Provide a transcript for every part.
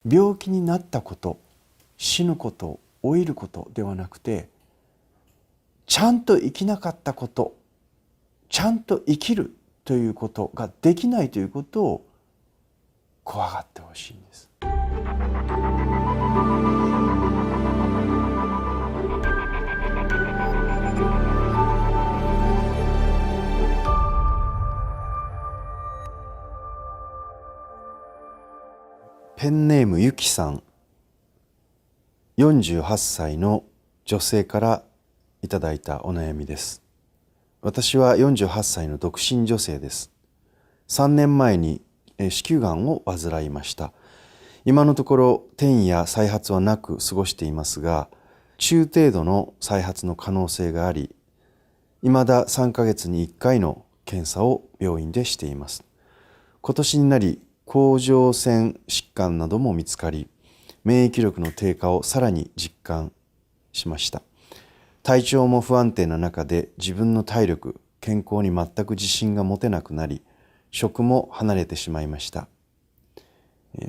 病気になったこと、死ぬこと、老いることではなくて、ちゃんと生きなかったこと、ちゃんと生きるということができないということを怖がってほしいんです。ペンネームゆきさん、48歳の女性からいただいたお悩みです。私は48歳の独身女性です。3年前に子宮がんを患いました。今のところ転移や再発はなく過ごしていますが、中程度の再発の可能性があり、未だ3ヶ月に1回の検査を病院でしています。今年になり、甲状腺疾患なども見つかり、免疫力の低下をさらに実感しました。体調も不安定な中で自分の体力、健康に全く自信が持てなくなり、職も離れてしまいました。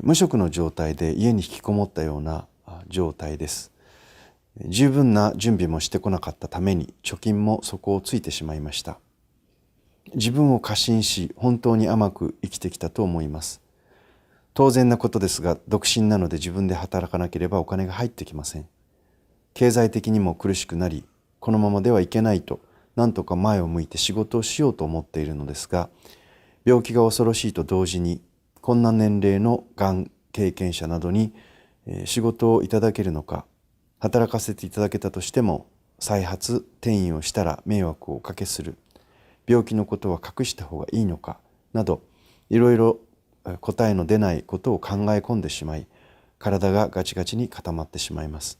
無職の状態で家に引きこもったような状態です。十分な準備もしてこなかったために貯金も底をついてしまいました。自分を過信し、本当に甘く生きてきたと思います。当然なことですが、独身なので自分で働かなければお金が入ってきません。経済的にも苦しくなり、このままではいけないと、なんとか前を向いて仕事をしようと思っているのですが、病気が恐ろしいと同時に、こんな年齢のがん経験者などに仕事をいただけるのか、働かせていただけたとしても、再発転移をしたら迷惑をおかけする、病気のことは隠した方がいいのかなど、いろいろ答えの出ないことを考え込んでしまい、体がガチガチに固まってしまいます。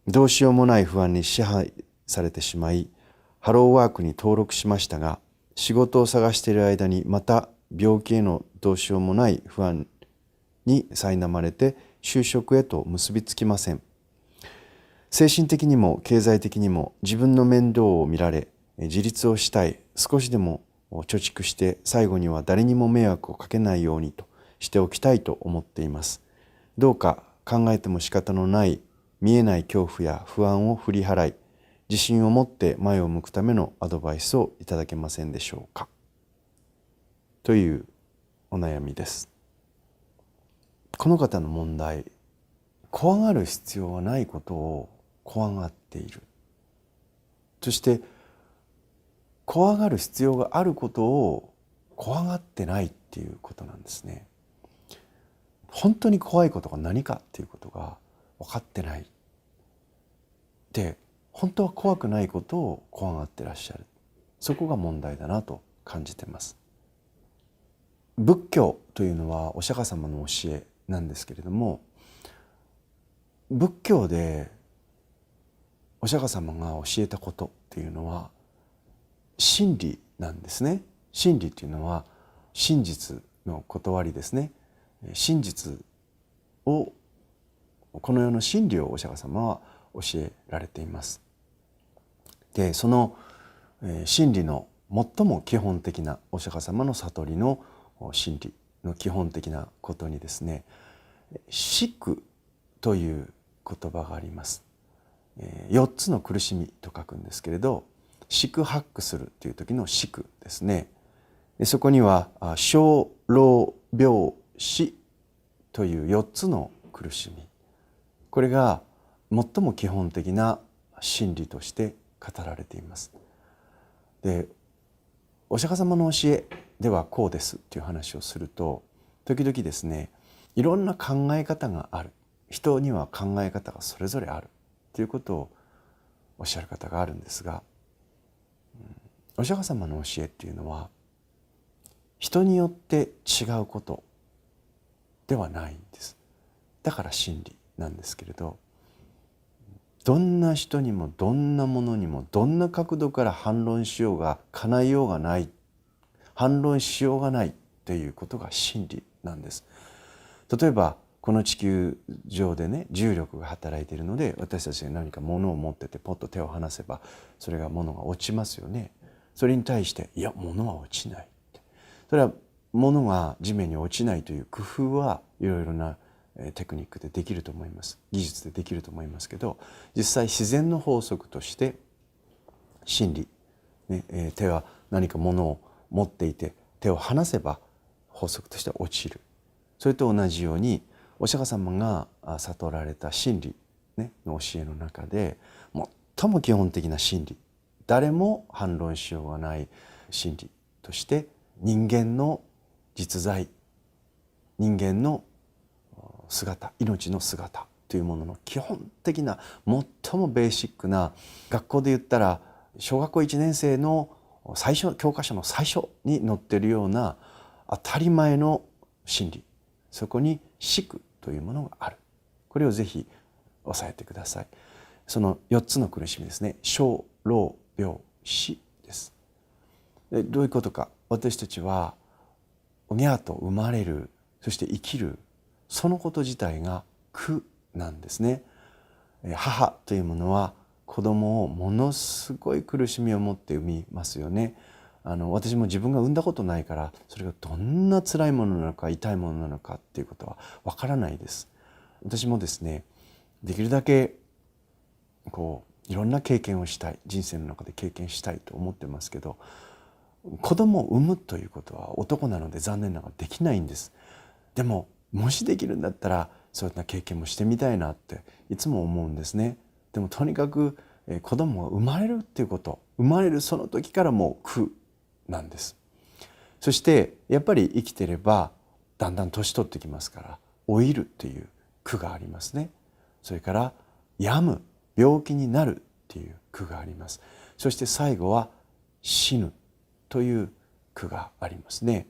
どうしようもない不安に支配されてしまい、ハローワークに登録しましたが、仕事を探している間にまた病気へのどうしようもない不安に苛まれて就職へと結びつきません。精神的にも経済的にも自分の面倒を見られ、自立をしたい、少しでも貯蓄して最後には誰にも迷惑をかけないようにとしておきたいと思っています。どうか考えても仕方のない見えない恐怖や不安を振り払い、自信を持って前を向くためのアドバイスをいただけませんでしょうか。というお悩みです。この方の問題、怖がる必要はないことを怖がっている。そして怖がる必要があることを怖がってないっていうことなんですね。本当に怖いことが何かっていうことが分かってない。で、本当は怖くないことを怖がってらっしゃる。そこが問題だなと感じています。仏教というのはお釈迦様の教えなんですけれども、仏教でお釈迦様が教えたことっていうのは真理なんですね。真理っていうのは真実の断りですね。真実を、この世の真理をお釈迦様は教えられています。で、その真理の最も基本的なお釈迦様の悟りの真理の基本的なことにですね、四苦という言葉があります。4つの苦しみと書くんですけれど、四苦八苦するという時の四苦ですね。でそこには生老病死という4つの苦しみ、これが最も基本的な真理として語られています。で、お釈迦様の教えではこうですっていう話をすると、時々ですね、いろんな考え方がある、人には考え方がそれぞれあるということをおっしゃる方があるんですが、お釈迦様の教えっていうのは人によって違うことではないんです。だから真理なんですけれど、どんな人にもどんなものにもどんな角度から反論しようが叶えようがない、反論しようがないということが真理なんです。例えばこの地球上でね、重力が働いているので、私たちが何か物を持っててポッと手を離せばそれが物が落ちますよね。それに対していや物は落ちない、それは物が地面に落ちないという工夫はいろいろなテクニックでできると思います。技術でできると思いますけど、実際自然の法則として真理、手は何か物を持っていて手を離せば法則として落ちる。それと同じようにお釈迦様が悟られた真理、の教えの中で最も基本的な真理、誰も反論しようがない真理として人間の実在、人間の姿、命の姿というものの基本的な最もベーシックな、学校で言ったら小学校1年生の最初教科書の最初に載っているような当たり前の真理、そこに死苦というものがある。これをぜひ押さえてください。その4つの苦しみですね。生老病死です。どういうことか。私たちはおぎゃーと生まれる、そして生きる、そのこと自体が苦なんですね。母というものは子供をものすごい苦しみを持って産みますよね。私も自分が産んだことないから、それがどんな辛いものなのか痛いものなのかっていうことはわからないです。私もですね、できるだけいろんな経験をしたい、人生の中で経験したいと思ってますけど、子供を産むということは男なので残念ながらできないんです。でももしできるんだったらそういった経験もしてみたいなっていつも思うんですね。でもとにかく子供が生まれるっていうこと、生まれるその時からもう苦なんです。そしてやっぱり生きてればだんだん年取ってきますから老いるっていう苦がありますね。それから病む、病気になるっていう苦があります。そして最後は死ぬという苦がありますね。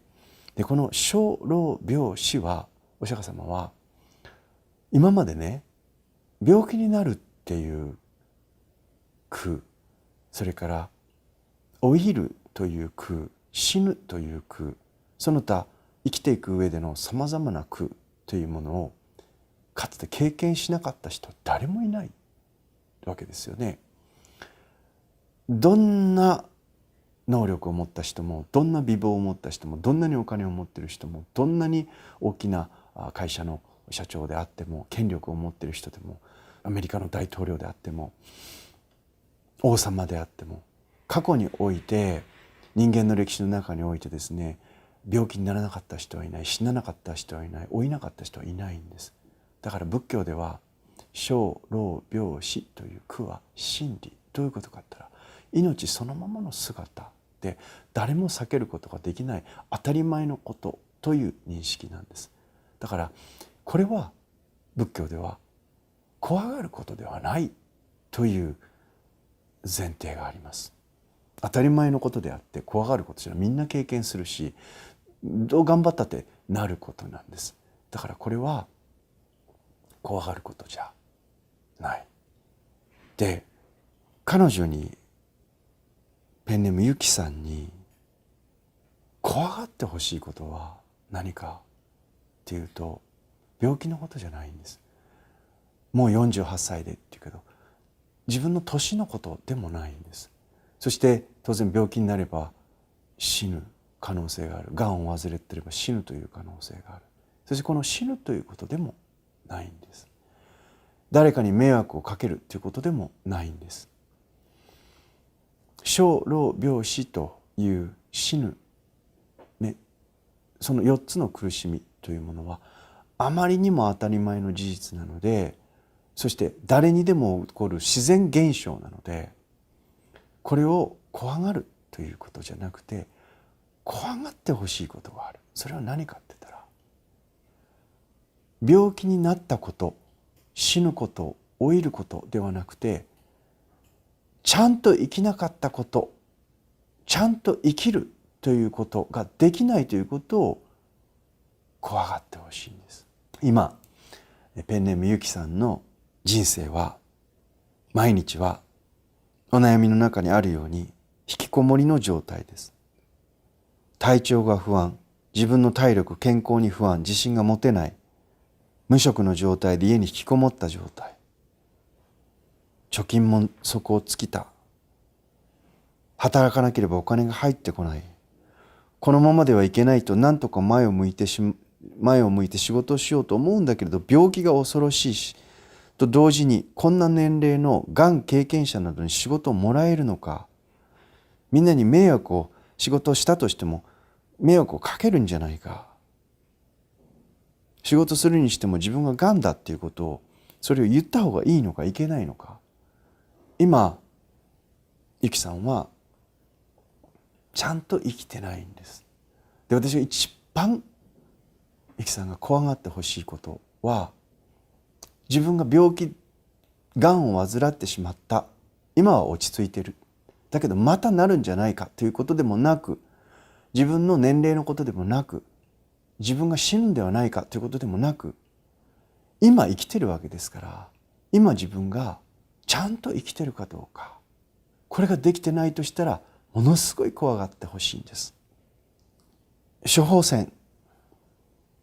でこの生老病死はお釈迦様は今までね、病気になるっていう苦、それから老いるという苦、死ぬという苦、その他生きていく上でのさまざまな苦というものをかつて経験しなかった人誰もいないわけですよね。どんな能力を持った人も、どんな美貌を持った人も、どんなにお金を持っている人も、どんなに大きな会社の社長であっても、権力を持っている人でも、アメリカの大統領であっても、王様であっても、過去において人間の歴史の中においてですね、病気にならなかった人はいない、死ななかった人はいない、老いなかった人はいないんです。だから仏教では生老病死という苦は真理。どういうことかって言ったら、命そのままの姿で誰も避けることができない当たり前のことという認識なんです。だからこれは仏教では怖がることではないという前提があります。当たり前のことであって怖がることじゃみんな経験するし、どう頑張ったってなることなんです。だからこれは怖がることじゃない。で、彼女にペンネームゆきさんに怖がってほしいことは何かっていうと、病気のことじゃないんです。もう48歳でって言うけど、自分の年のことでもないんです。そして当然病気になれば死ぬ可能性がある。がんを患っていれば死ぬという可能性がある。そしてこの死ぬということでもないんです。誰かに迷惑をかけるということでもないんです。生老病死という死ぬ、その4つの苦しみというものはあまりにも当たり前の事実なので、そして誰にでも起こる自然現象なので、これを怖がるということじゃなくて怖がってほしいことがある。それは何かって言ったら、病気になったこと、死ぬこと、老いることではなくて、ちゃんと生きなかったこと、ちゃんと生きるということができないということを怖がってほしいんです。今ペンネームゆきさんの人生は、毎日はお悩みの中にあるように引きこもりの状態です。体調が不安、自分の体力健康に不安、自信が持てない、無職の状態で家に引きこもった状態、貯金も底を尽きた、働かなければお金が入ってこない、このままではいけないと何とか前を向いて前を向いて仕事をしようと思うんだけれど、病気が恐ろしいしと同時に、こんな年齢のがん経験者などに仕事をもらえるのか、みんなに迷惑を、仕事をしたとしても迷惑をかけるんじゃないか、仕事するにしても自分ががんだっていうことを、それを言った方がいいのかいけないのか、今ゆきさんはちゃんと生きてないんです。で、私が一番ゆきさんが怖がってほしいことは、自分が病気、がんを患ってしまった、今は落ち着いてる、だけどまたなるんじゃないかということでもなく、自分の年齢のことでもなく、自分が死ぬんではないかということでもなく、今生きてるわけですから、今自分がちゃんと生きてるかどうか、これができてないとしたら、ものすごい怖がってほしいんです。処方箋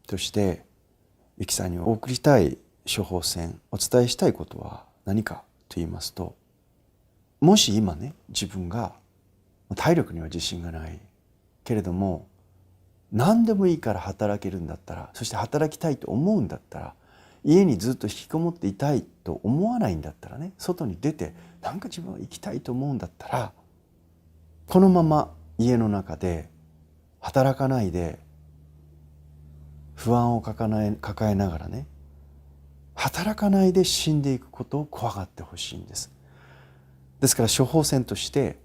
としてゆきさんに送りたい処方箋、お伝えしたいことは何かと言いますと、もし今ね、自分が体力には自信がないけれども、何でもいいから働けるんだったら、そして働きたいと思うんだったら、家にずっと引きこもっていたいと思わないんだったらね、外に出てなんか自分は生きたいと思うんだったら、このまま家の中で働かないで不安を抱えながらね、働かないで死んでいくことを怖がってほしいんです。ですから処方箋として、